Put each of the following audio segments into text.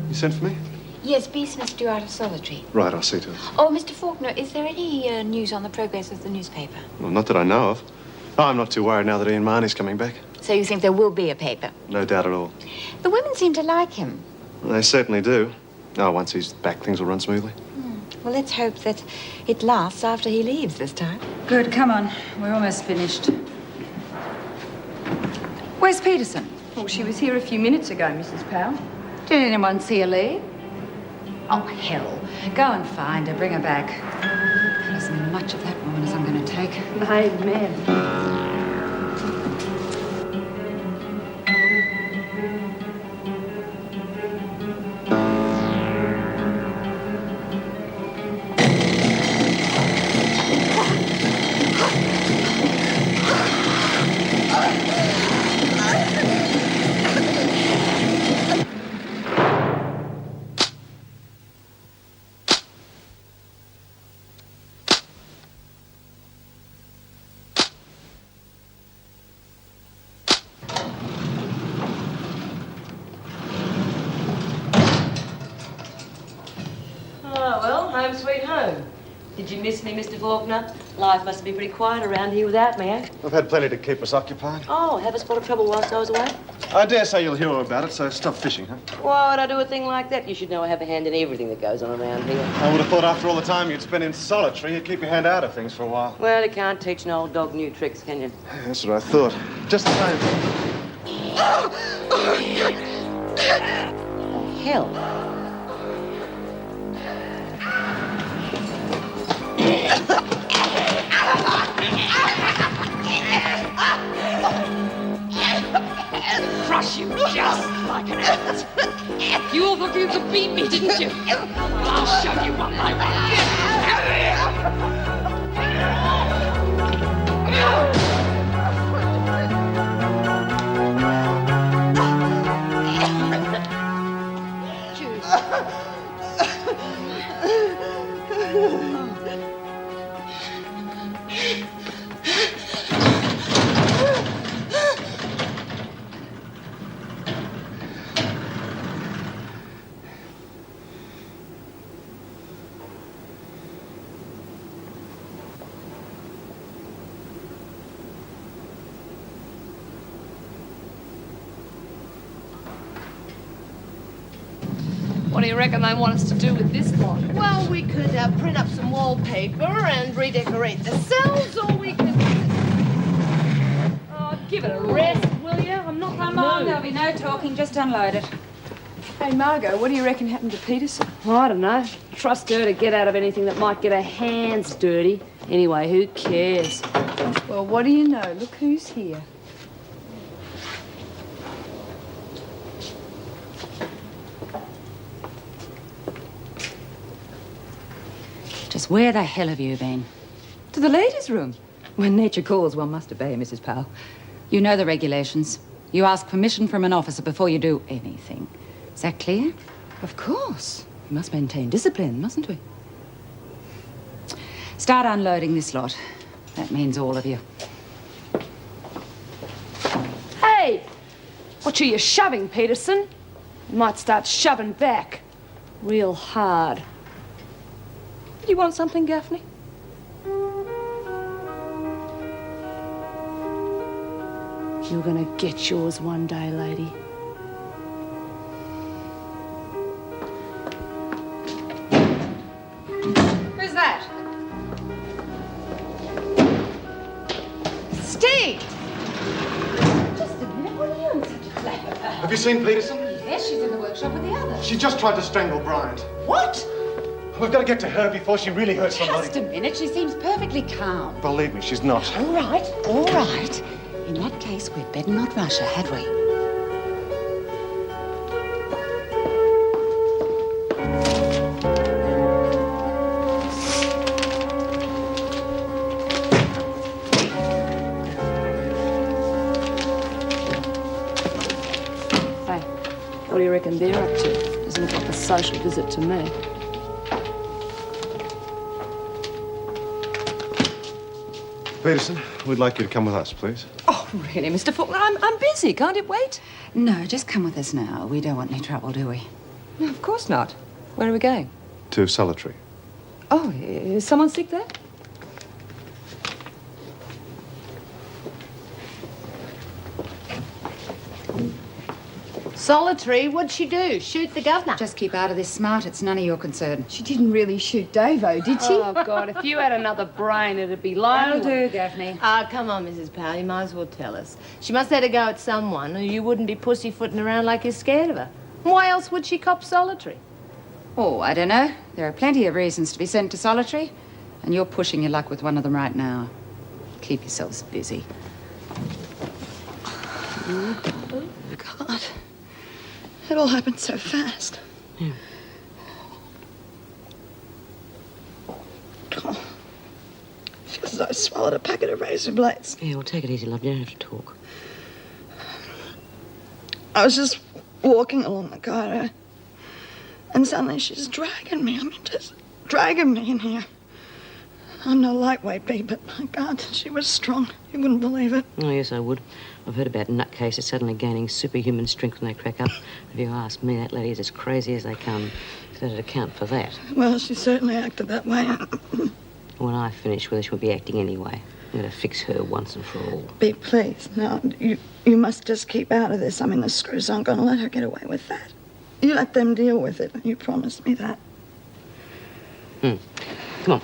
You sent for me? Yes, Beeson's due out of solitary. Right, I'll see to it. Oh, Mr. Faulkner, is there any news on the progress of the newspaper? Well, not that I know of. Oh, I'm not too worried now that Ian Marnie's coming back. So you think there will be a paper? No doubt at all. The women seem to like him. Well, they certainly do. Oh, once he's back, things will run smoothly. Well, let's hope that it lasts after he leaves this time. Good, come on. We're almost finished. Where's Peterson? Well, she was here a few minutes ago, Mrs. Powell. Did anyone see her leave? Oh, hell. Go and find her. Bring her back. There isn't much of that woman as I'm going to take. Amen. Home sweet home. Did you miss me, Mr. Faulkner? Life must be pretty quiet around here without me, eh? We've had plenty to keep us occupied. Oh, have a spot of trouble whilst I was away? I dare say you'll hear all about it, so stop fishing, huh? Why would I do a thing like that? You should know I have a hand in everything that goes on around here. I would have thought after all the time you'd spent in solitary, you'd keep your hand out of things for a while. Well, you can't teach an old dog new tricks, can you? That's what I thought. Just the same. Hell. Crush you just like an ant. You all thought you could beat me, didn't you? I'll show you what I What do you reckon they want us to do with this lot? Well, we could print up some wallpaper and redecorate the cells, or we could... Oh, give it a rest, will you? I'm not Come on, there'll be no talking. Just unload it. Hey, Margot, what do you reckon happened to Peterson? Oh, I don't know. Trust her to get out of anything that might get her hands dirty. Anyway, who cares? Well, what do you know? Look who's here. Just where the hell have you been? To the ladies' room. When nature calls, one must obey, Mrs. Powell. You know the regulations. You ask permission from an officer before you do anything. Is that clear? Of course. We must maintain discipline, mustn't we? Start unloading this lot. That means all of you. Hey! What are you shoving, Peterson? You might start shoving back. Real hard. You want something, Gaffney? You're gonna get yours one day, lady. Who's that? Steve! Just a minute. What are you in such a flap about? Have you seen Peterson? Yes, she's in the workshop with the others. She just tried to strangle Bryant. What? We've got to get to her before she really hurts somebody. Just a minute. She seems perfectly calm. Believe me, she's not. All right, all right. In that case, we'd better not rush her, had we? Hey, what do you reckon they're up to? Doesn't look like a social visit to me. Peterson, we'd like you to come with us, please. Oh, really, Mr. Faulkner? I'm busy. Can't it wait? No, just come with us now. We don't want any trouble, do we? No, of course not. Where are we going? To solitary. Oh, is someone sick there? Solitary, what'd she do? Shoot the governor? Just keep out of this, Smart. It's none of your concern. She didn't really shoot Davo, did she? Oh, God, if you had another brain, it'd be That'll lively. do, Daphne. Ah, come on, Mrs. Powell, you might as well tell us. She must have had a go at someone, or you wouldn't be pussyfooting around like you're scared of her. Why else would she cop solitary? Oh, I don't know. There are plenty of reasons to be sent to solitary, and you're pushing your luck with one of them right now. Keep yourselves busy. God. It all happened so fast. Yeah. Oh. Feels as though I swallowed a packet of razor blades. Yeah, well, take it easy, love. You don't have to talk. I was just walking along the corridor, and suddenly she's dragging me. I mean, just dragging me in here. I'm no lightweight, babe, but my God, she was strong. You wouldn't believe it. Oh, yes, I would. I've heard about nutcases suddenly gaining superhuman strength when they crack up. If you ask me, that lady is as crazy as they come. So that'd account for that. Well, she certainly acted that way. When I finish with her, she'll be acting anyway. I'm going to fix her once and for all. Babe, please, no, you must just keep out of this. I mean, the screws aren't going to let her get away with that. You let them deal with it. You promised me that. Come on.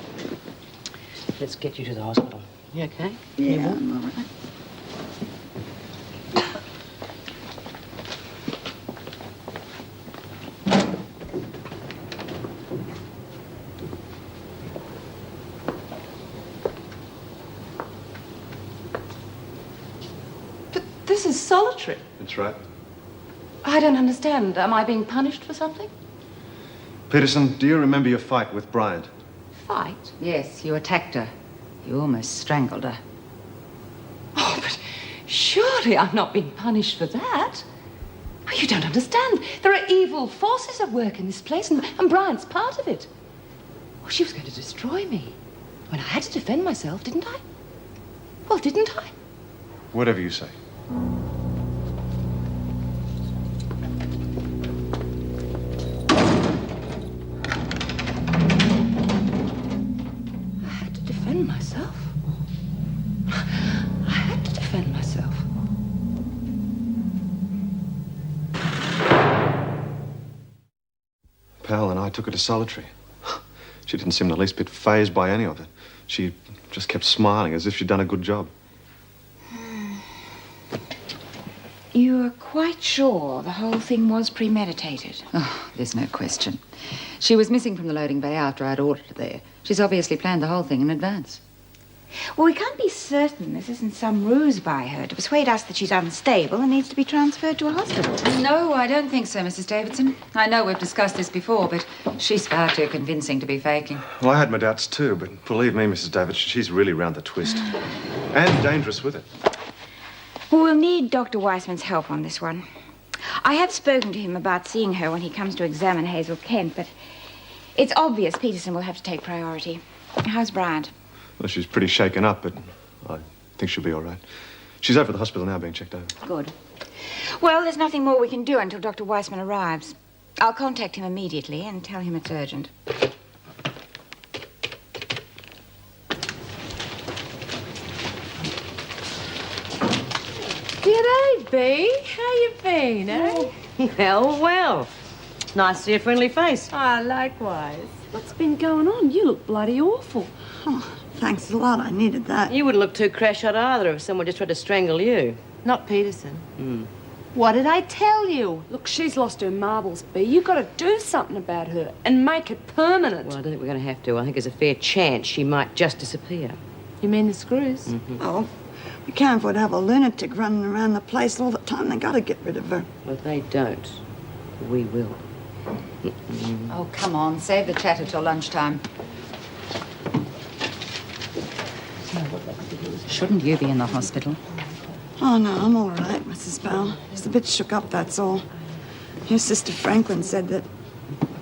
Let's get you to the hospital. You okay? Yeah, I'm all right. But this is solitary. That's right. I don't understand. Am I being punished for something? Peterson, do you remember your fight with Bryant? Fight? Yes, you attacked her. You almost strangled her. Oh, but surely I'm not being punished for that. Oh, you don't understand. There are evil forces at work in this place, and Brian's part of it. Oh, she was going to destroy me. When I had to defend myself, didn't I? Well, didn't I? Whatever you say. I had to defend myself. I had to defend myself. Pal and I took her to solitary. She didn't seem the least bit fazed by any of it. She just kept smiling as if she'd done a good job. You're quite sure the whole thing was premeditated? Oh, there's no question. She was missing from the loading bay after I'd ordered her there. She's obviously planned the whole thing in advance. Well, we can't be certain this isn't some ruse by her to persuade us that she's unstable and needs to be transferred to a hospital. No, I don't think so, Mrs. Davidson. I know we've discussed this before, but she's far too convincing to be faking. Well, I had my doubts too, but believe me, Mrs. Davidson, she's really round the twist. And dangerous with it. Well, we'll need Dr. Weissman's help on this one. I have spoken to him about seeing her when he comes to examine Hazel Kent, but it's obvious Peterson will have to take priority. How's Bryant? Well, she's pretty shaken up, but I think she'll be all right. She's over at the hospital now being checked over. Good. Well, there's nothing more we can do until Dr. Weissman arrives. I'll contact him immediately and tell him it's urgent. G'day, Bee. How you been, eh? Well, well. Nice to see a friendly face. Ah, likewise. What's been going on? You look bloody awful. Oh, thanks a lot. I needed that. You wouldn't look too crash-shot either if someone just tried to strangle you. Not Peterson. What did I tell you? Look, she's lost her marbles, B. You've got to do something about her and make it permanent. Well, I don't think we're going to have to. I think there's a fair chance she might just disappear. You mean the screws? Oh, we can't afford to have a lunatic running around the place all the time. They got to get rid of her. Well, if they don't, we will. Oh, come on. Save the chatter till lunchtime. Shouldn't you be in the hospital? Oh, no, I'm all right, Mrs. Bell. Just a bit shook up, that's all. Your sister Franklin said that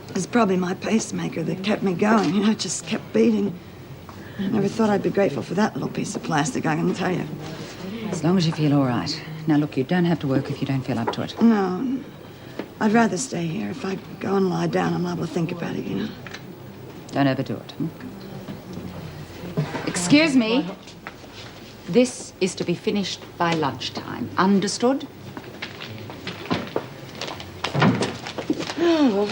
it was probably my pacemaker that kept me going. You know, it just kept beating. I never thought I'd be grateful for that little piece of plastic, I can tell you. As long as you feel all right. Now, look, you don't have to work if you don't feel up to it. No. I'd rather stay here. If I go and lie down, I'm liable to think about it, you know. Don't overdo it. Excuse me. This is to be finished by lunchtime. Understood? Oh, well.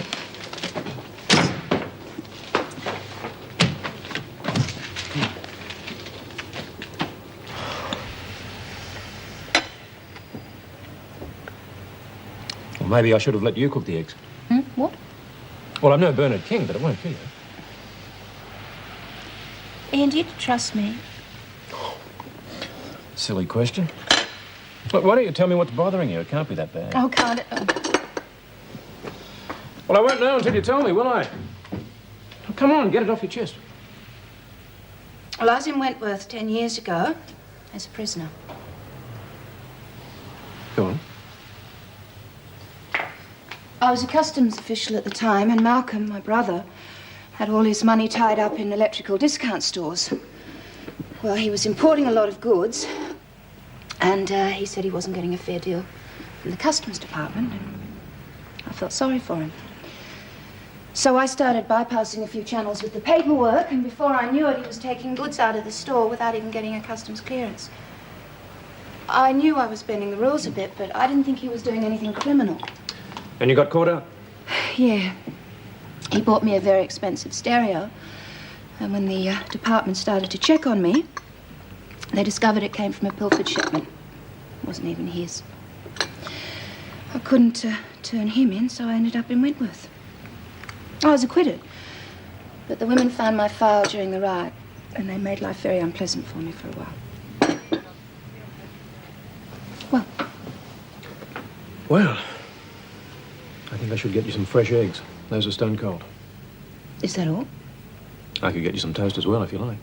Well, maybe I should have let you cook the eggs. What? Well, I'm no Bernard King, but it won't kill you. And you'd trust me. Silly question. Look, why don't you tell me what's bothering you? It can't be that bad. Oh, can't it? Well, I won't know until you tell me, will I? Oh, come on, get it off your chest. Well, I was in Wentworth 10 years ago as a prisoner. Go on. I was a customs official at the time, and Malcolm, my brother, had all his money tied up in electrical discount stores. Well, he was importing a lot of goods, and he said he wasn't getting a fair deal from the customs department, and I felt sorry for him. So I started bypassing a few channels with the paperwork, and before I knew it, he was taking goods out of the store without even getting a customs clearance. I knew I was bending the rules a bit, but I didn't think he was doing anything criminal. And you got caught out? Yeah. He bought me a very expensive stereo, and when the department started to check on me, they discovered it came from a pilfered shipment. It wasn't even his. I couldn't turn him in, so I ended up in Wentworth. I was acquitted, but the women found my file during the riot, and they made life very unpleasant for me for a while. Well, Well, I think I should get you some fresh eggs. Those are stone cold. is that all? I could get you some toast as well, if you like.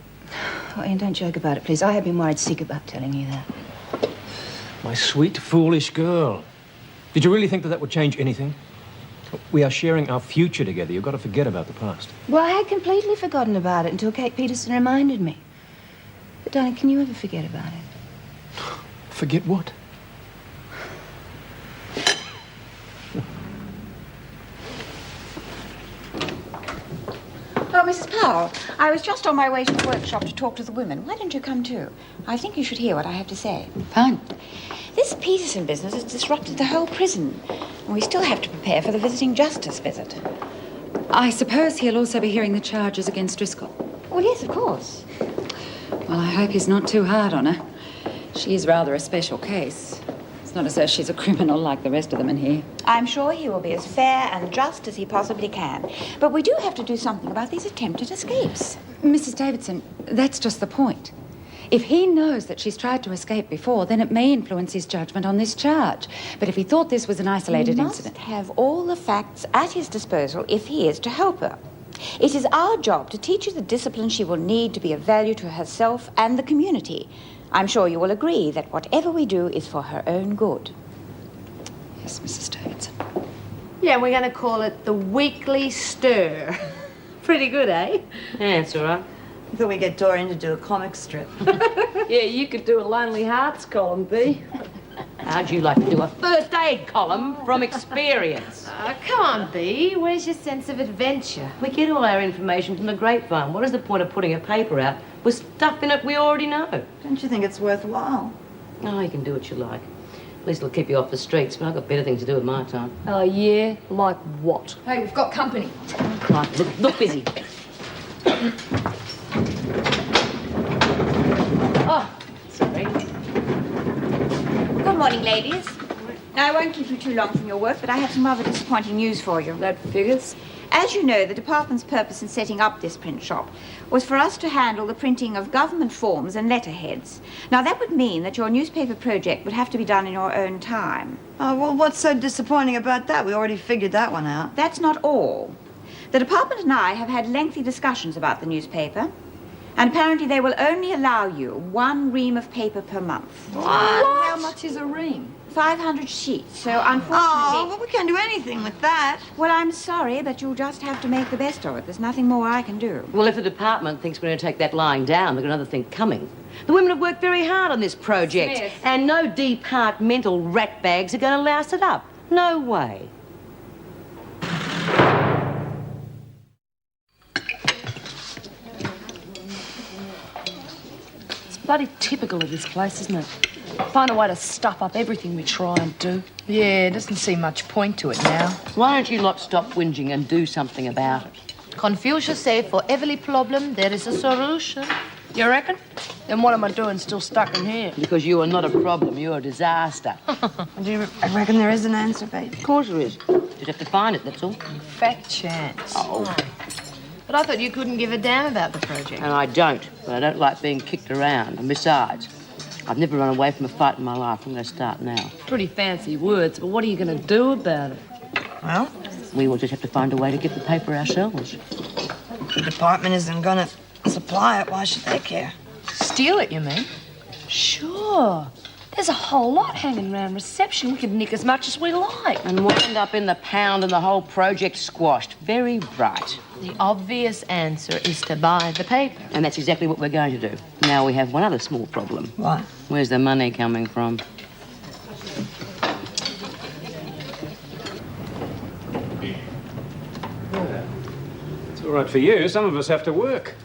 Oh, Ian, don't joke about it, please. I have been worried sick about telling you that. My sweet, foolish girl. Did you really think that would change anything? We are sharing our future together. You've got to forget about the past. Well, I had completely forgotten about it until Kate Peterson reminded me. But, darling, can you ever forget about it? Forget what? Oh, Mrs. Powell, I was just on my way to the workshop to talk to the women. Why don't you come too? I think you should hear what I have to say. Fine. This Peterson business has disrupted the whole prison. And we still have to prepare for the visiting justice visit. I suppose he'll also be hearing the charges against Driscoll. Well, yes, of course. Well, I hope he's not too hard on her. She is rather a special case. It's not as though she's a criminal like the rest of them in here. I'm sure he will be as fair and just as he possibly can. But we do have to do something about these attempted escapes. Mrs. Davidson, that's just the point. If he knows that she's tried to escape before, then it may influence his judgment on this charge. But if he thought this was an isolated incident... He must have all the facts at his disposal if he is to help her. It is our job to teach her the discipline she will need to be of value to herself and the community. I'm sure you will agree that whatever we do is for her own good. Yes, Mrs. Davidson. Yeah, we're going to call it the Weekly Stir. Pretty good, eh? Yeah, it's all right. I thought we'd get Dorian to do a comic strip. Yeah, you could do a Lonely Hearts column, Bea. How'd you like to do a first aid column from experience? Come on, Bea. Where's your sense of adventure? We get all our information from the grapevine. What is the point of putting a paper out with stuff in it we already know? Don't you think it's worthwhile? Oh, you can do what you like. At least it'll keep you off the streets, but I've got better things to do with my time. Oh, yeah? Like what? Hey, we've got company. Right, look busy. Oh, sorry. Good morning, ladies. Now, I won't keep you too long from your work, but I have some rather disappointing news for you. That figures. As you know, the department's purpose in setting up this print shop was for us to handle the printing of government forms and letterheads. Now, that would mean that your newspaper project would have to be done in your own time. Oh, well, what's so disappointing about that? We already figured that one out. That's not all. The department and I have had lengthy discussions about the newspaper, and apparently they will only allow you 1 ream of paper per month. What? How much is a ream? 500 sheets, so Oh, unfortunately... well, we can't do anything with that. Well, I'm sorry, but you'll just have to make the best of it. There's nothing more I can do. Well, if the department thinks we're going to take that lying down, they've got another thing coming. The women have worked very hard on this project, Smith. and no departmental ratbags are going to louse it up. No way. bloody typical of this place, isn't it? Find a way to stuff up everything we try and do. Yeah, doesn't seem much point to it now. Why don't you lot stop whinging and do something about it? Confucius said for every problem there is a solution. You reckon? Then what am I doing still stuck in here? Because you are not a problem, you're a disaster. Do you reckon there is an answer, babe? Of course there is. Just have to find it, that's all. Fat chance. Oh. But I thought you couldn't give a damn about the project. And I don't, but I don't like being kicked around. And besides, I've never run away from a fight in my life. I'm going to start now. Pretty fancy words, but what are you going to do about it? Well, We will just have to find a way to get the paper ourselves. the department isn't going to supply it. Why should they care? Steal it, you mean? Sure. There's a whole lot hanging around reception. We could nick as much as we like. And wind up in the pound and the whole project squashed. Very right. The obvious answer is to buy the paper. And that's exactly what we're going to do. Now we have one other small problem. What? Where's the money coming from? It's all right for you. Some of us have to work.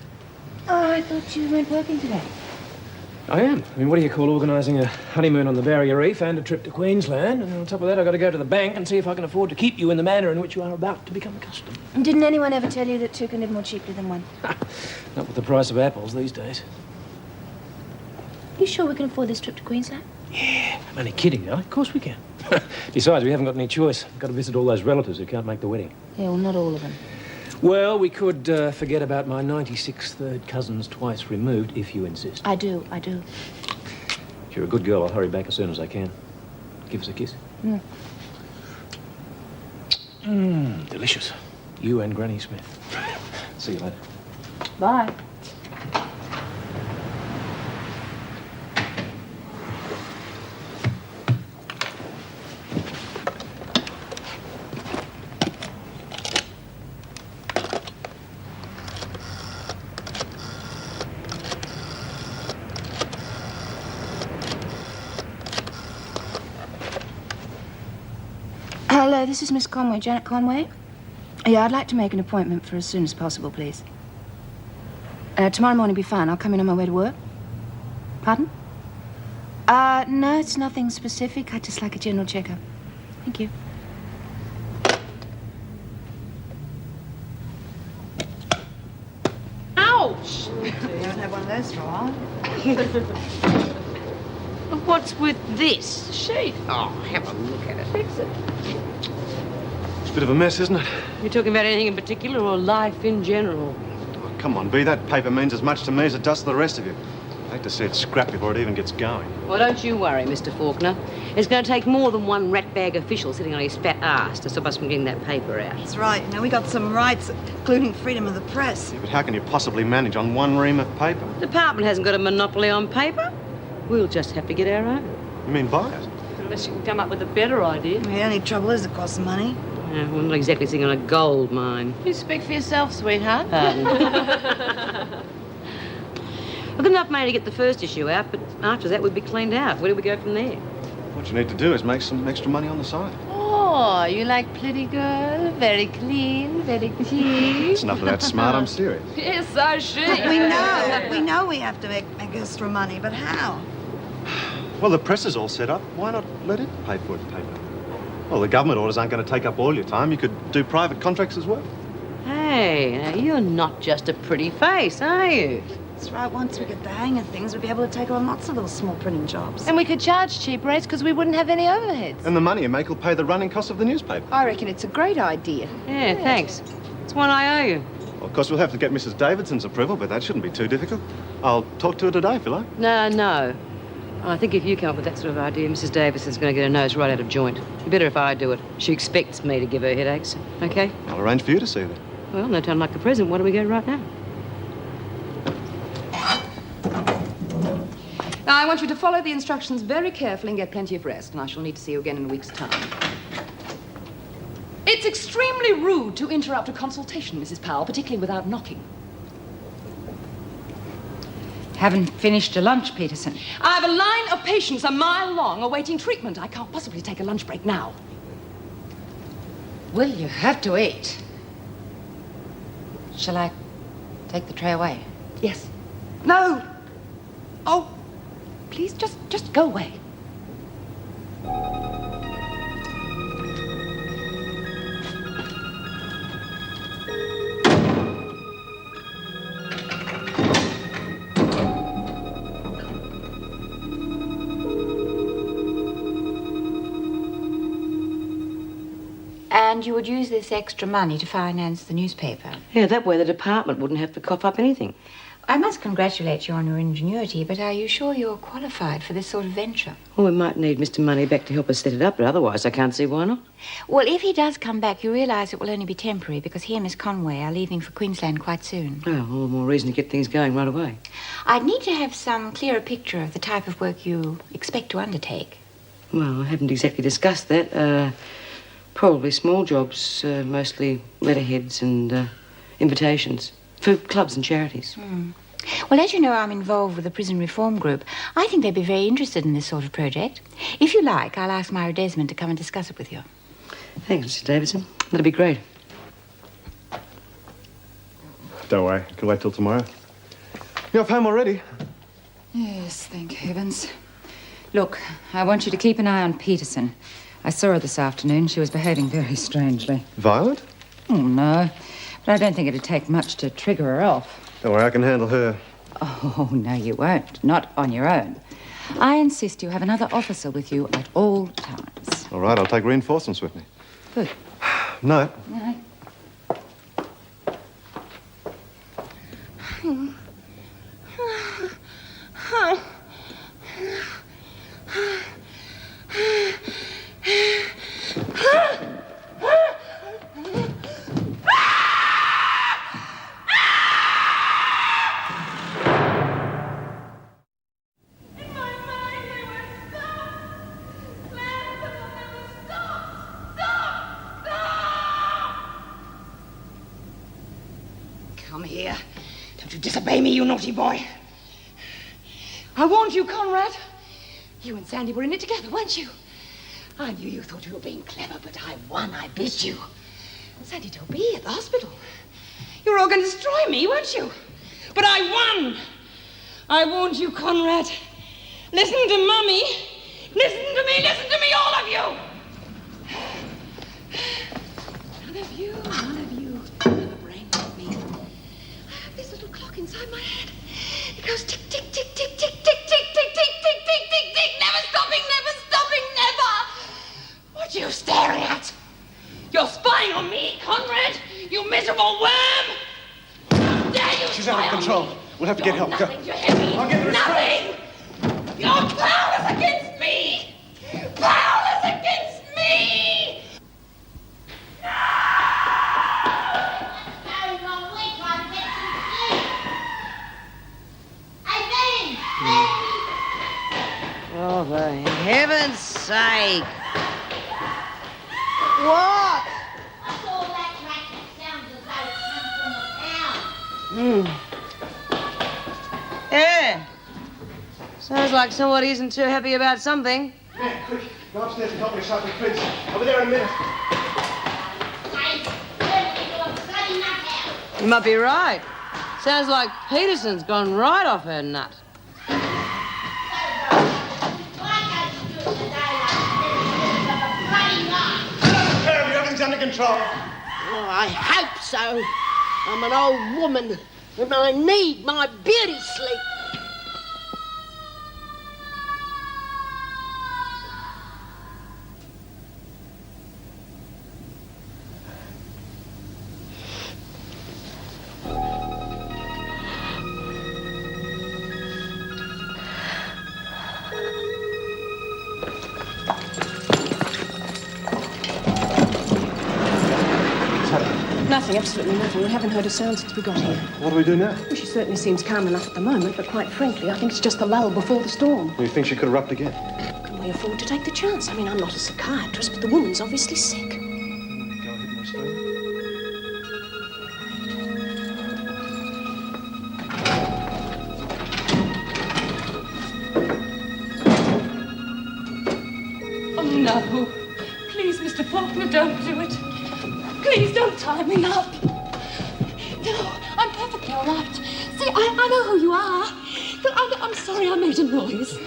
Oh, I thought you weren't working today. I am. I mean, what do you call organising a honeymoon on the Barrier Reef and a trip to Queensland? And on top of that, I've got to go to the bank and see if I can afford to keep you in the manner in which you are about to become accustomed. And didn't anyone ever tell you that two can live more cheaply than one? Not with the price of apples these days. You sure we can afford this trip to Queensland? Yeah, I'm only kidding, though. Of course we can. Besides, we haven't got any choice. We've got to visit all those relatives who can't make the wedding. Yeah, well, not all of them. Well, we could forget about my 96 third cousins twice removed, if you insist. I do. If you're a good girl, I'll hurry back as soon as I can. Give us a kiss. Delicious. You and Granny Smith. See you later. Bye. Hello, this is Miss Conway, Janet Conway. Yeah, I'd like to make an appointment for as soon as possible, please. Tomorrow morning will be fine. I'll come in on my way to work. Pardon? No, it's nothing specific. I'd just like a general checkup. Thank you. Ouch! You haven't had one of those for a while. What's with this? Sheet. Oh, have a look at it. Fix it. It's a bit of a mess, isn't it? You talking about anything in particular or life in general? Oh, come on, B. That paper means as much to me as it does to the rest of you. I hate to see it scrap before it even gets going. Well, don't you worry, Mr. Faulkner. It's going to take more than one ratbag official sitting on his fat ass to stop us from getting that paper out. That's right. You know, we got some rights, including freedom of the press. Yeah, but how can you possibly manage on one ream of paper? The department hasn't got a monopoly on paper. We'll just have to get our own. You mean buy it? Unless you can come up with a better idea. The only trouble is it costs money. We're not exactly sitting on a gold mine. You speak for yourself, sweetheart. Pardon. We've got enough money to get the first issue out, but after that we'd be cleaned out. Where do we go from there? What you need to do is make some extra money on the side. Oh, you like pretty girl? Very clean, very clean. It's enough of that smart, I'm serious. Yes, so she. We know we have to make extra money, but how? Well, the press is all set up. Why not let it pay for its paper? Well, the government orders aren't going to take up all your time. You could do private contracts as well. Hey, now you're not just a pretty face, are you? That's right. Once we get the hang of things, we'll be able to take on lots of little small printing jobs. And we could charge cheap rates because we wouldn't have any overheads. And the money you make will pay the running costs of the newspaper. I reckon it's a great idea. Yeah, thanks. It's one I owe you. Well, of course, we'll have to get Mrs. Davidson's approval, but that shouldn't be too difficult. I'll talk to her today if you like. No. I think if you come up with that sort of idea, Mrs. Davidson's going to get her nose right out of joint. It'd be better if I do it. She expects me to give her headaches. Okay? I'll arrange for you to see her. Well, no time like the present. Where do we go right now? Now, I want you to follow the instructions very carefully and get plenty of rest, and I shall need to see you again in a week's time. It's extremely rude to interrupt a consultation, Mrs. Powell, particularly without knocking. Haven't finished your lunch, Peterson. I have a line of patients a mile long awaiting treatment. I can't possibly take a lunch break now. Well, you have to eat. Shall I take the tray away? Yes. No. Oh. please, just go away. And you would use this extra money to finance the newspaper? Yeah, that way the department wouldn't have to cough up anything. I must congratulate you on your ingenuity, but are you sure you're qualified for this sort of venture? Well, we might need Mr. Moneyback to help us set it up, but otherwise I can't see why not. Well, if he does come back, you realise it will only be temporary because he and Miss Conway are leaving for Queensland quite soon. Oh, all the more reason to get things going right away. I'd need to have some clearer picture of the type of work you expect to undertake. Well, I haven't exactly discussed that. Probably small jobs, mostly letterheads and invitations for clubs and charities. Well, as you know, I'm involved with the prison reform group. I think they'd be very interested in this sort of project. If you like, I'll ask Myra Desmond to come and discuss it with you. Thanks, Mr. Davidson. That'd be great. Don't worry, I can wait till tomorrow. You're off home already? Yes, thank heavens. Look, I want you to keep an eye on Peterson. I saw her this afternoon. She was behaving very strangely. Violent? Oh, no. But I don't think it'd take much to trigger her off. Don't worry, I can handle her. Oh, no, you won't. Not on your own. I insist you have another officer with you at all times. All right, I'll take reinforcements with me. Good. No. No. Come here. Don't you disobey me, you naughty boy. I warned you, Conrad. You and Sandy were in it together, weren't you? I knew you thought you were being clever, but I won. I beat you. Sandy told me at the hospital. You were all going to destroy me, weren't you? But I won. I warned you, Conrad. Listen to Mummy. Listen to me, all of you. None of you have a brain like me. I have this little clock inside my head. It goes tick, tick, tick, tick, tick, tick, tick, tick, tick, tick, tick, tick, tick, never stopping, never. What are you staring at? You're spying on me, Conrad, you miserable worm. How dare you She's out of control. We'll have to get help. Go. Nothing too heavy. I'll get the Nothing. You're powerless against me. Powerless against me. Oh, for heaven's sake. What? What's all that racket? Sounds as though it comes from the town. Yeah. Sounds like somebody isn't too happy about something. Yeah, quick. Go upstairs and help me sharpen the prints. I'll be there in a minute. You might be right. Sounds like Peterson's gone right off her nut. Everything's under control. Oh, I hope so. I'm an old woman and I need my beauty sleep. Nothing, absolutely nothing. We haven't heard a sound since we got here. What do we do now? Well, she certainly seems calm enough at the moment, but quite frankly, I think it's just the lull before the storm. You think she could erupt again? Can we afford to take the chance? I mean, I'm not a psychiatrist, but the woman's obviously sick. Go ahead and restrain. Oh, no. Please, Mr. Faulkner, don't do it. Please don't tie me up. No, I'm perfectly all right. See, I know who you are. But I'm sorry I made a noise.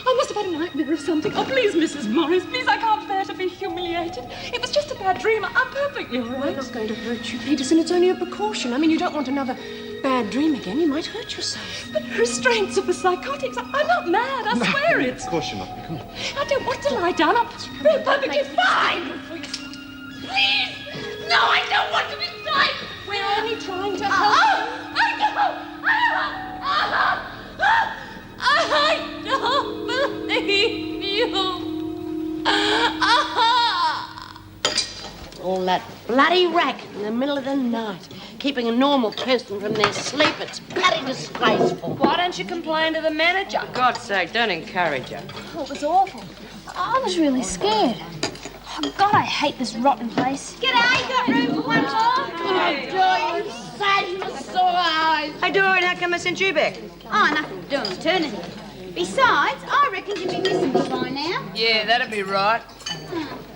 I must have had a nightmare of something. Oh, please, Mrs. Morris, please, I can't bear to be humiliated. It was just a bad dream. I'm perfectly all right. We're not going to hurt you, Peterson. It's only a precaution. I mean, you don't want another bad dream again. You might hurt yourself. But restraints of the psychotics. I'm not mad, I swear it. Of course you're not. Come on. I don't want to lie down. I'm perfectly fine. Please! No, I don't want to be fine. We're only trying to help. I don't believe you. All that bloody racket in the middle of the night, keeping a normal person from their sleep. It's bloody disgraceful. Why don't you complain to the manager? For God's sake, don't encourage her. Oh, it was awful. I was really scared. Oh, God, I hate this rotten place. G'day, got room for one more? Hey, Dorian, how come I sent you back? Oh, nothing to do on maternity. Besides, I reckon you'd be missing me by now. Yeah, that'd be right.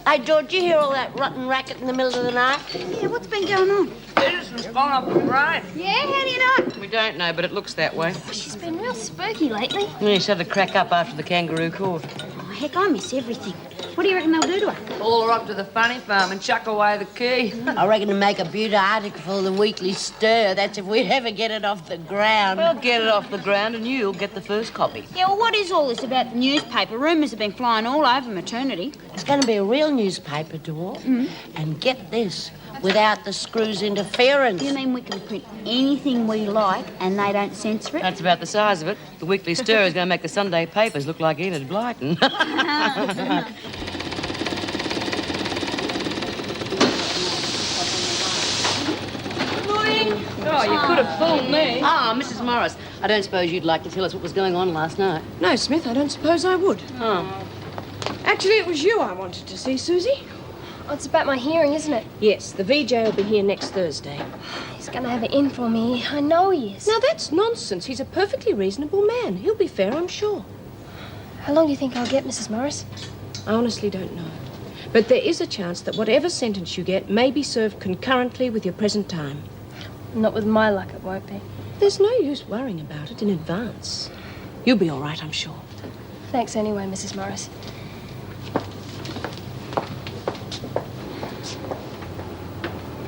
Hey, George, you hear all that rotten racket in the middle of the night? Yeah, what's been going on? Peterson's gone up the brain. Yeah, how do you know? We don't know, but it looks that way. She's been real spooky lately. Yeah, she's had to crack up after the kangaroo court. Oh, heck, I miss everything. What do you reckon they'll do to her? Haul her up to the funny farm and chuck away the key. I reckon to make a beauty article for the Weekly Stir. That's if we'd ever get it off the ground. We'll get it off the ground and you'll get the first copy. Yeah, well, what is all this about the newspaper? Rumours have been flying all over maternity. It's going to be a real newspaper, Dor. And get this, without the screws' interference. You mean we can print anything we like and they don't censor it? That's about the size of it. The Weekly Stir is going to make the Sunday papers look like Enid Blyton. Oh, you could have fooled me. Ah, Mrs. Morris, I don't suppose you'd like to tell us what was going on last night? No, Smith, I don't suppose I would. Oh. Actually, it was you I wanted to see, Susie. Oh, it's about my hearing, isn't it? Yes, the VJ will be here next Thursday. He's going to have it in for me. I know he is. Now, that's nonsense. He's a perfectly reasonable man. He'll be fair, I'm sure. How long do you think I'll get, Mrs. Morris? I honestly don't know. But there is a chance that whatever sentence you get may be served concurrently with your present time. Not with my luck, it won't be. There's no use worrying about it in advance. You'll be all right, I'm sure. Thanks anyway, Mrs. Morris.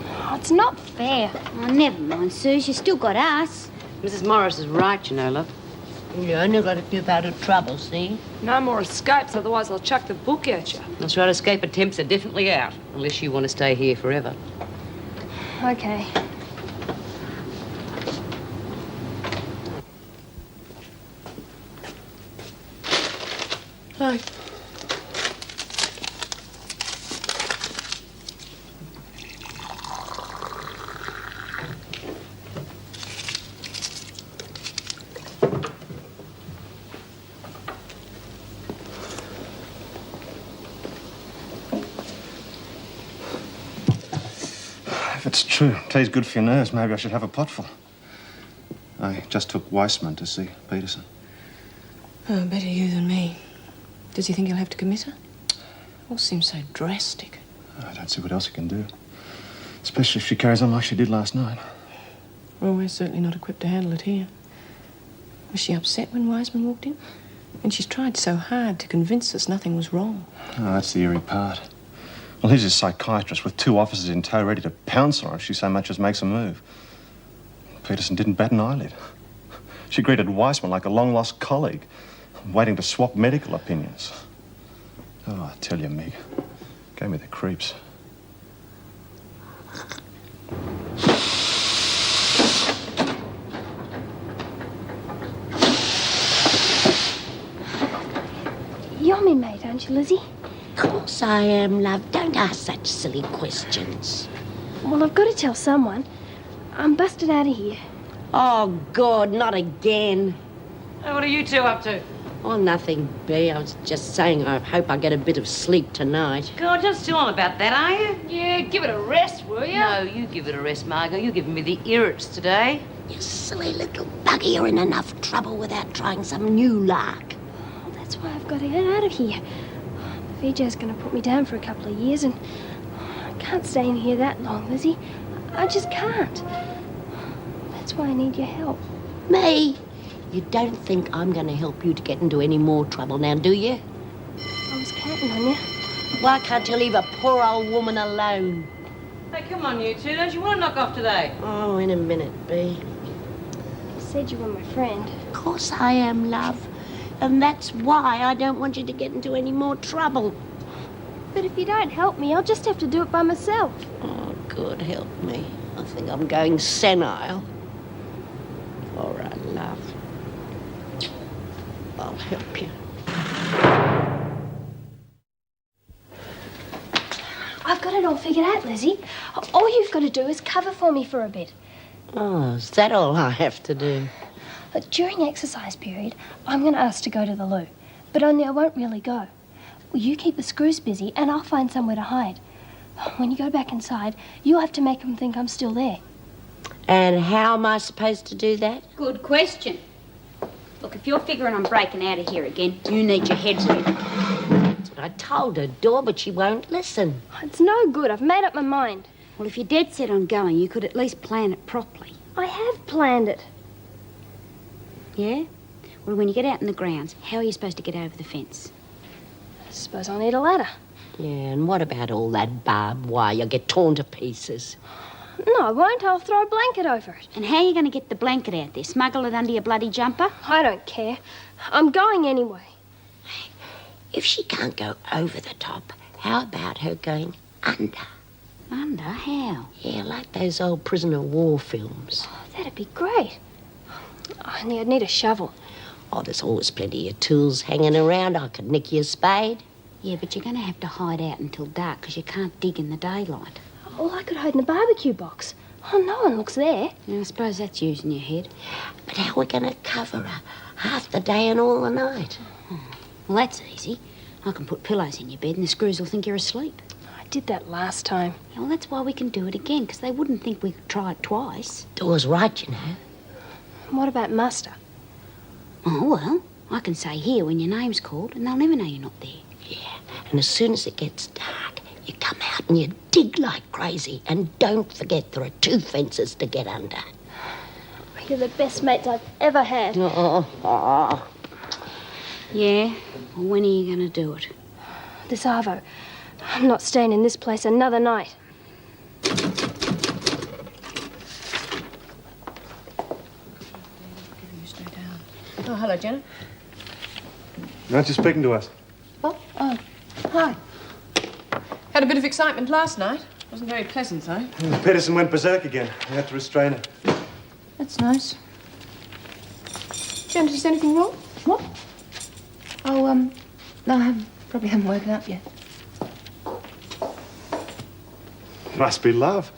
Oh, it's not fair. Oh, never mind, Suze. You still got us. Mrs. Morris is right, you know, love. You only got to keep out of trouble, see? No more escapes, otherwise I'll chuck the book at you. That's right, escape attempts are definitely out, unless you want to stay here forever. Okay. Hi. If it's true, tea's good for your nerves. Maybe I should have a potful. I just took Weissman to see Peterson. Oh, better you than me. Does he think he'll have to commit her? All seems so drastic. I don't see what else he can do. Especially if she carries on like she did last night. Well, we're certainly not equipped to handle it here. Was she upset when Wiseman walked in? And she's tried so hard to convince us nothing was wrong. Oh, that's the eerie part. Well, here's a psychiatrist with 2 officers in tow ready to pounce on her if she so much as makes a move. Peterson didn't bat an eyelid. She greeted Weissman like a long-lost colleague, waiting to swap medical opinions. Oh, I tell you, Meg, gave me the creeps. You're me mate, aren't you, Lizzie? Of course I am, love. Don't ask such silly questions. Well, I've got to tell someone. I'm busted out of here. Oh, God, not again. Hey, what are you two up to? Oh, nothing, Bea. I was just saying I hope I get a bit of sleep tonight. God, you're still on about that, are you? Yeah, give it a rest, will you? No, you give it a rest, Margot. You're giving me the irrits today. You silly little bugger. You're in enough trouble without trying some new lark. Well, that's why I've got to get out of here. The VJ's going to put me down for a couple of years, and I can't stay in here that long, Lizzie. I just can't. That's why I need your help. Me? You don't think I'm going to help you to get into any more trouble now, do you? I was counting on you. Why can't you leave a poor old woman alone? Hey, come on, you two. Don't you want to knock off today? Oh, in a minute, Bea. You said you were my friend. Of course I am, love. And that's why I don't want you to get into any more trouble. But if you don't help me, I'll just have to do it by myself. Oh, good help me. I think I'm going senile. All right, love. I'll help you. I've got it all figured out, Lizzie. All you've got to do is cover for me for a bit. Oh, is that all I have to do? During exercise period, I'm going to ask to go to the loo. But only I won't really go. Well, you keep the screws busy and I'll find somewhere to hide. When you go back inside, you'll have to make them think I'm still there. And how am I supposed to do that? Good question. Look, if you're figuring on breaking out of here again, you need your heads ready. That's what I told her, Dor, but she won't listen. It's no good. I've made up my mind. Well, if you're dead set on going, you could at least plan it properly. I have planned it. Yeah? Well, when you get out in the grounds, how are you supposed to get over the fence? I suppose I'll need a ladder. Yeah, and what about all that barbed wire? You'll get torn to pieces. No, I won't. I'll throw a blanket over it. And how are you going to get the blanket out there? Smuggle it under your bloody jumper? I don't care. I'm going anyway. If she can't go over the top, how about her going under? Under? How? Yeah, like those old prisoner of war films. Oh, that'd be great. Only I'd need a shovel. Oh, there's always plenty of tools hanging around. I could nick you a spade. Yeah, but you're going to have to hide out until dark because you can't dig in the daylight. Or I could hide in the barbecue box. Oh, no one looks there. Yeah, I suppose that's using your head. But how are we going to cover her? Half the day and all the night. Well, that's easy. I can put pillows in your bed and the screws will think you're asleep. I did that last time. Yeah, well, that's why we can do it again, because they wouldn't think we could try it twice. Dor's right, you know. What about muster? Oh, well, I can say here when your name's called and they'll never know you're not there. Yeah, and as soon as it gets dark, you come out and you dig like crazy. And don't forget there are 2 fences to get under. You're the best mates I've ever had. Oh. Yeah? Well, when are you going to do it? This arvo. I'm not staying in this place another night. Oh, hello, Janet. Aren't you speaking to us? Oh, hi. Had a bit of excitement last night. Wasn't very pleasant, though. Peterson went berserk again. We had to restrain her. That's nice. Janet, is anything wrong? What? Oh, no, I probably haven't woken up yet. Must be love.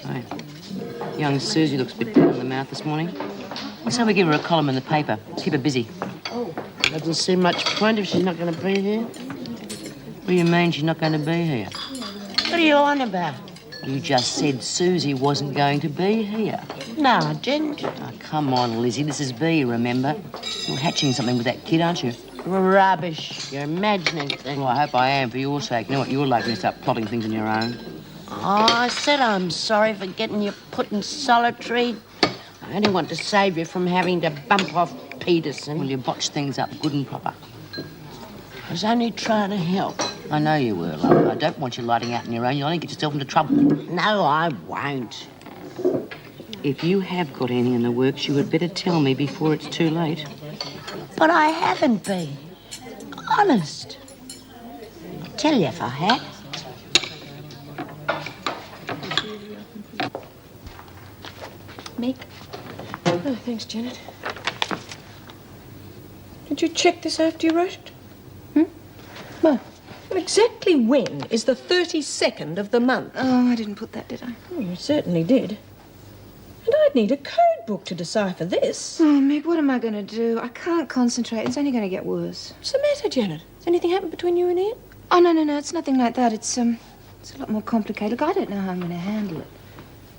Hey, young Susie looks a bit down in the mouth this morning. Let's say we give her a column in the paper. Keep her busy. Oh, doesn't seem much point if she's not going to be here. What do you mean she's not going to be here? What are you on about? You just said Susie wasn't going to be here. No, I didn't. Oh, come on, Lizzie. This is Bea, remember? You're hatching something with that kid, aren't you? Rubbish. You're imagining things. Well, I hope I am for your sake. You know what you're like when you start plotting things on your own. Oh, I said I'm sorry for getting you put in solitary. I only want to save you from having to bump off Peterson. Well, you botched things up good and proper. I was only trying to help. I know you were, love. I don't want you lighting out on your own. You'll only get yourself into trouble. No, I won't. If you have got anything in the works, you had better tell me before it's too late. But I haven't been. Honest. I'd tell you if I had. Mick? Oh, thanks, Janet. Did you check this after you wrote it? Well, Exactly when is the 32nd of the month? oh, I didn't put that, did I? Oh, you certainly did. And I'd need a code book to decipher this. Oh, Mick, what am I going to do? I can't concentrate. It's only going to get worse. What's the matter, Janet? Has anything happened between you and Ian? Oh, no. It's nothing like that. It's a lot more complicated. Look, I don't know how I'm going to handle it.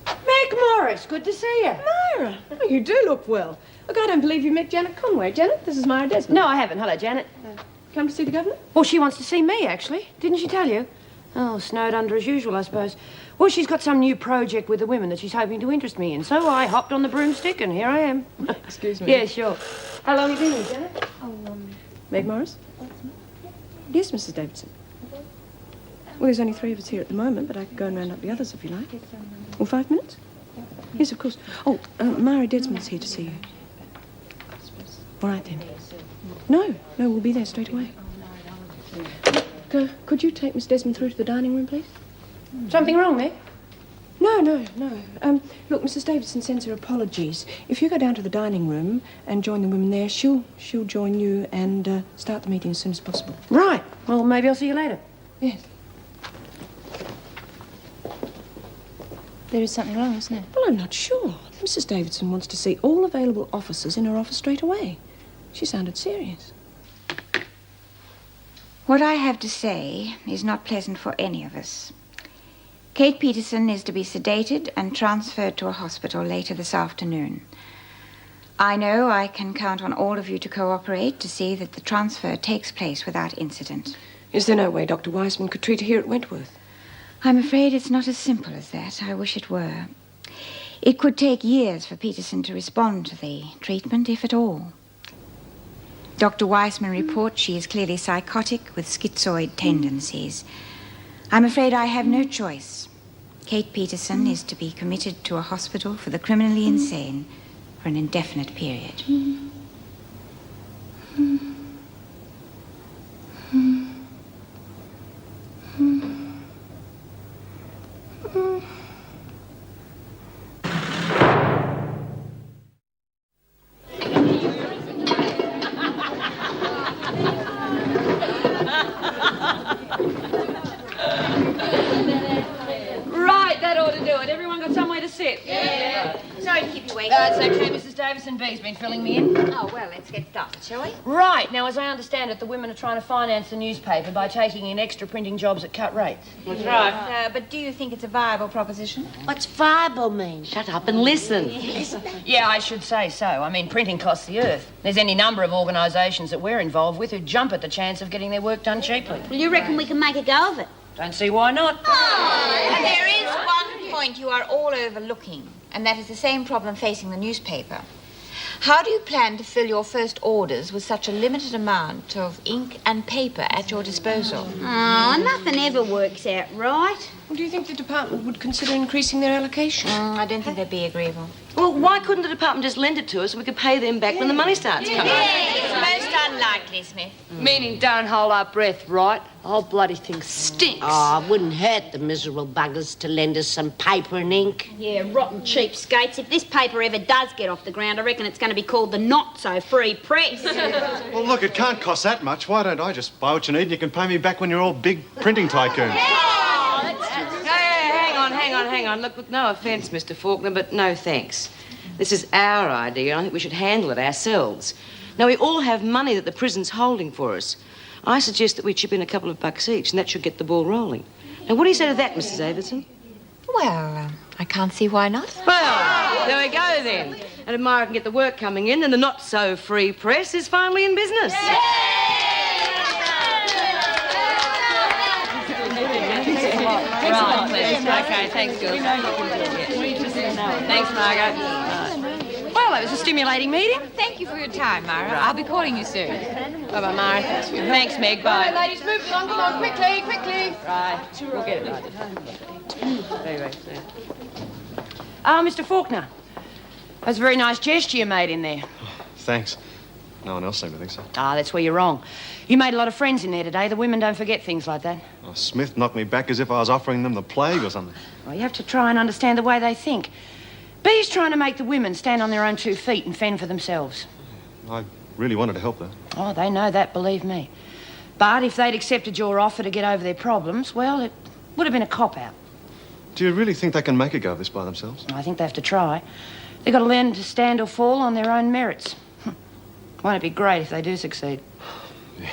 Meg Morris, good to see you. Myra, oh, you do look well. Look, I don't believe you met Janet Conway. Janet, this is Myra Desmond. No, I haven't. Hello, Janet. Come to see the governor? Well, she wants to see me, actually. Didn't she tell you? Oh, snowed under as usual, I suppose. Well, she's got some new project with the women that she's hoping to interest me in, so I hopped on the broomstick and here I am. Excuse me. Yeah, sure. How long have you been here, Janet? Meg Morris? Yes, Mrs. Davidson. Well, there's only 3 of us here at the moment, but I could go and round up the others if you like. Or 5 minutes? Yes, of course. Oh, Myra Dedsman's here to see you. All right, then. No, we'll be there straight away. Could you take Miss Desmond through to the dining room, please? Something wrong, Meg? No. Look, Mrs. Davidson sends her apologies. If you go down to the dining room and join the women there, she'll join you and start the meeting as soon as possible. Right. Well, maybe I'll see you later. Yes. There is something wrong, isn't there? Well, I'm not sure. Mrs. Davidson wants to see all available officers in her office straight away. She sounded serious. What I have to say is not pleasant for any of us. Kate Peterson is to be sedated and transferred to a hospital later this afternoon. I know I can count on all of you to cooperate to see that the transfer takes place without incident. Is there no way Dr. Wiseman could treat her here at Wentworth? I'm afraid it's not as simple as that. I wish it were. It could take years for Peterson to respond to the treatment, if at all. Dr. Wiseman reports she is clearly psychotic with schizoid tendencies. I'm afraid I have no choice. Kate Peterson is to be committed to a hospital for the criminally insane for an indefinite period. Sorry to keep you waiting. It's okay, Mrs. Davison B's been filling me in. Oh, well, let's get started, shall we? Right. Now, as I understand it, the women are trying to finance the newspaper by taking in extra printing jobs at cut rates. That's right. But do you think it's a viable proposition? What's viable mean? Shut up and listen. Yeah, I should say so. I mean, printing costs the earth. There's any number of organisations that we're involved with who jump at the chance of getting their work done cheaply. Well, you reckon we can make a go of it? Don't see why not. Oh, there is one point you are all overlooking, and that is the same problem facing the newspaper. How do you plan to fill your first orders with such a limited amount of ink and paper at your disposal? Oh, nothing ever works out right. Well, do you think the department would consider increasing their allocation? I don't think they'd be agreeable. Well, why couldn't the department just lend it to us and we could pay them back when the money starts coming? It's most unlikely, Smith. Meaning don't hold our breath, right? The whole bloody thing stinks. Oh, it wouldn't hurt the miserable buggers to lend us some paper and ink. Yeah, rotten cheapskates. If this paper ever does get off the ground, I reckon it's going to be called the Not-So-Free Press. Well, look, it can't cost that much. Why don't I just buy what you need and you can pay me back when you're all big printing tycoons? Hang on. Look, no offence, Mr. Faulkner, but no thanks. This is our idea, and I think we should handle it ourselves. Now, we all have money that the prison's holding for us. I suggest that we chip in a couple of bucks each, and that should get the ball rolling. Now, what do you say to that, Mrs. Davidson? Well, I can't see why not. Well, there we go, then. And if Myra can get the work coming in, then the Not-So-Free Press is finally in business. Right, please. Okay, thanks, girls. Thanks, Margot. Well, that was a stimulating meeting. Thank you for your time, Myra. I'll be calling you soon. Bye-bye, Myra. Thanks, Meg. Bye. All right, ladies, move along. Come on, quickly. Right. We'll get it right. Very right. Mr. Faulkner. That's a very nice gesture you made in there. Thanks. No one else seemed to think so. That's where you're wrong. You made a lot of friends in there today. The women don't forget things like that. Oh, Smith knocked me back as if I was offering them the plague or something. Well, you have to try and understand the way they think. B's trying to make the women stand on their own 2 feet and fend for themselves. I really wanted to help her. Oh, they know that, believe me. But if they'd accepted your offer to get over their problems, well, it would have been a cop-out. Do you really think they can make a go of this by themselves? I think they have to try. They've got to learn to stand or fall on their own merits. Won't it be great if they do succeed? Yeah.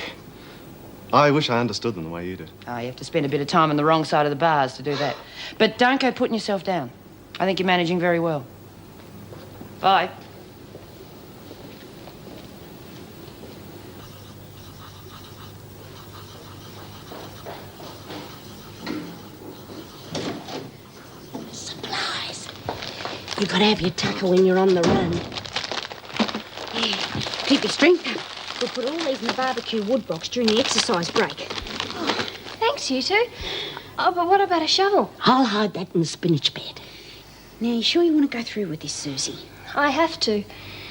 I wish I understood them the way you do. You have to spend a bit of time on the wrong side of the bars to do that. But don't go putting yourself down. I think you're managing very well. Bye. You've got to have your tucker when you're on the run. Yeah, keep your strength up. We'll put all these in the barbecue wood box during the exercise break. Oh, thanks, you two. Oh, but what about a shovel? I'll hide that in the spinach bed. Now, you sure you want to go through with this, Susie? I have to.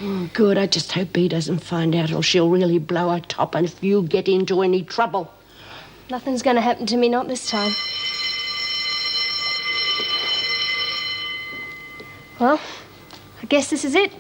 Oh, good. I just hope Bea doesn't find out or she'll really blow her top and if you get into any trouble. Nothing's going to happen to me, not this time. Well, I guess this is it.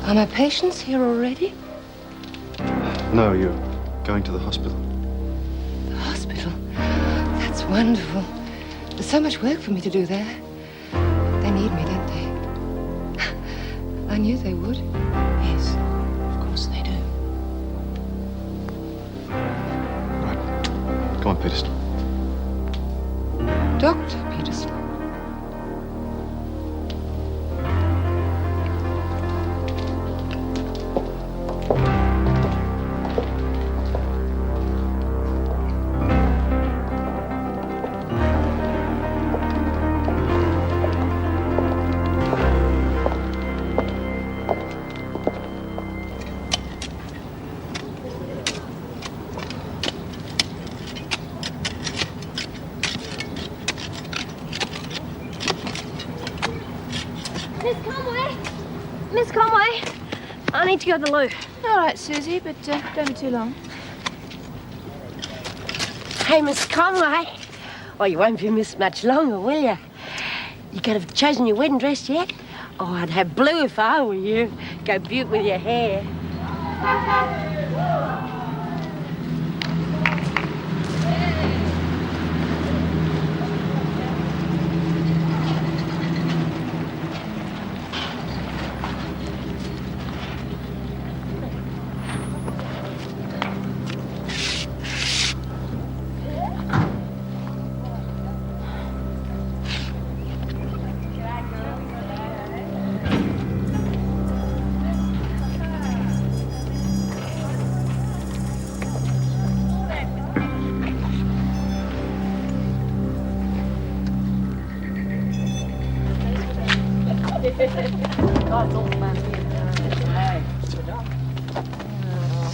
Are my patients here already? No, you're going to the hospital. The hospital? That's wonderful. There's so much work for me to do there. They need me, don't they? I knew they would. Yes, of course they do. Right. Come on, Peterson. Dr. Peterson. Miss Conway, I need to go to the loo. All right, Susie, but don't be too long. Hey, Miss Conway. Well, you won't be missed much longer, will you? You got have chosen your wedding dress yet? Oh, I'd have blue if I were you. Go beaut with your hair.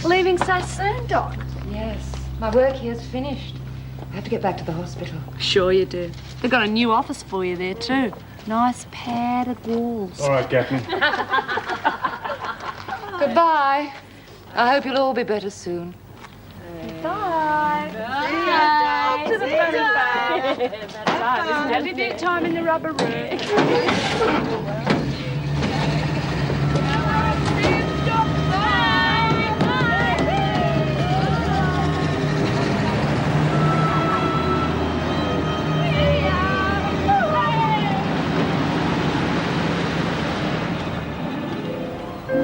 Leaving so soon, Doc? Yes, my work here's finished. I have to get back to the hospital. Sure you do. They've got a new office for you there, too. Nice padded walls. All right, Captain. Goodbye. I hope you'll all be better soon. Bye. Off to the funny farm. That's right. There's nearly time in the rubber room.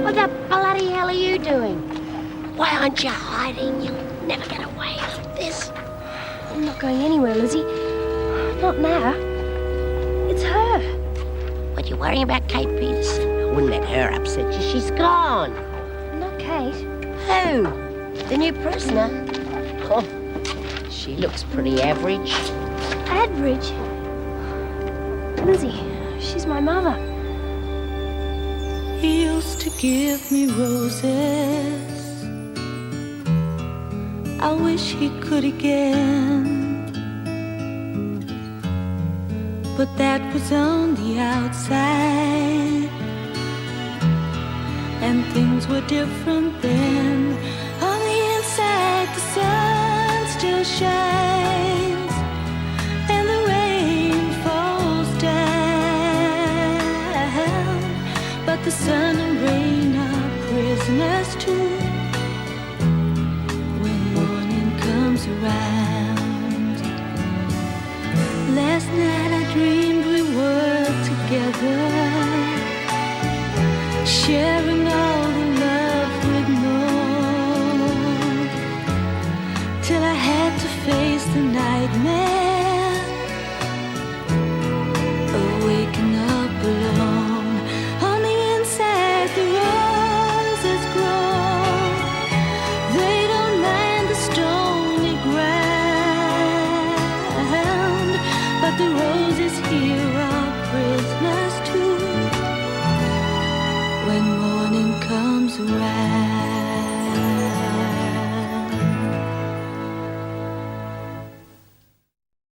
What the bloody hell are you doing? Why aren't you hiding? You'll never get away like this. I'm not going anywhere, Lizzie. Not now. It's her. What, you worrying about Kate Peterson? I wouldn't let her upset you. She's gone. Not Kate. Who? The new prisoner? Oh, she looks pretty average. Average? Lizzie, she's my mother. He used to give me roses. I wish he could again. But that was on the outside, and things were different then. On the inside, the sun still shines, and the rain falls down. But the sun and rain are prisoners too. till I had to face the nightmare.